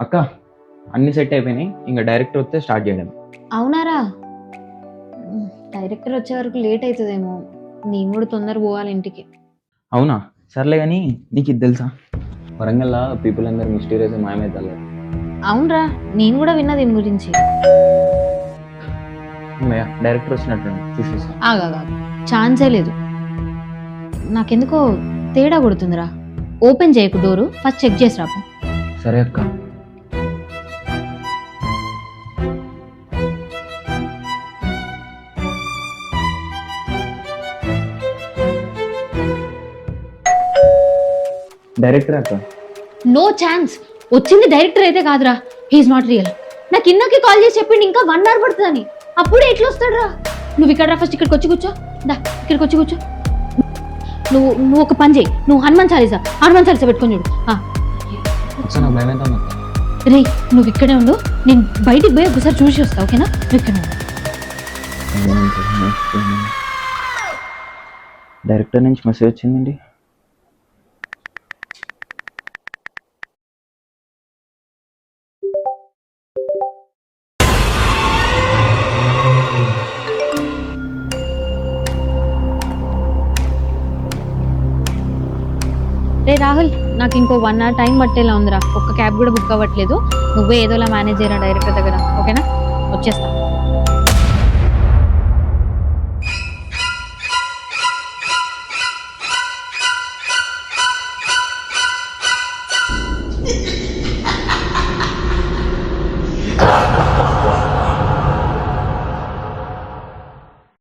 అక్క అన్ని సెట్ అయిపోయినాయి, ఇంకా డైరెక్టర్ వస్తే స్టార్ట్ చేయడం. అవునారా? డైరెక్టర్ వచ్చే వరకు లేట్ అవుతుందేమో, నేను కూడా తొందర పోవాలి ఇంటికి. అవునా, సర్లే కానీ నీకు ఇది తెలుసా, వరంగల్లో పీపుల్ అందరు మిస్టీరియస్ మాయమవుతారు. అవునరా, నేను కూడా విన్నా దీని గురించి. డైరెక్టర్ వచ్చినట్టు చూసేస్తా. ఆగా ఛాన్సే లేదు, నాకెందుకో తేడా కొడుతుందిరా. ఓపెన్ చేయకు డోరు, ఫస్ట్ చెక్ చేసి రాపు. సరే అక్క. డైరెక్టర్ అక్క. నో ఛాన్స్, వచ్చింది డైరెక్టర్ అయితే కాదురా, హీఈస్ నాట్ రియల్. నాకు ఇందాకే కాల్ చేసి చెప్పిండు ఇంకా 1 hour పడుతుందని. అప్పుడే ఎట్లా వస్తాడురా? నువ్వు ఇక్కడ రా, ఫస్ట్ ఇక్కడికి వచ్చి కూర్చో. దా ఇక్కడికి వచ్చి కూర్చో. నువ్వు ఒక పని చేయి, నువ్వు హనుమాన్ చాలీసా పెట్టుకొని చూడు. నాకు భయం అవుతుంది అక్క. రే, నువ్వు ఇక్కడే ఉండు, నేను బయటికి పోయి ఒకసారి చూసి వస్తా, ఓకేనా? నువ్వు ఇక్కడ ఉండు. డైరెక్టర్ నుంచి మెసేజ్ వచ్చిందండి. రే రాహుల్, నాకు ఇంకో 1 hour టైం పట్టేలా ఉందిరా, ఒక్క క్యాబ్ కూడా బుక్ అవ్వట్లేదు. నువ్వే ఏదోలా మేనేజ్ చేయరా డైరెక్టర్ దగ్గర, ఓకేనా? వచ్చేస్తా.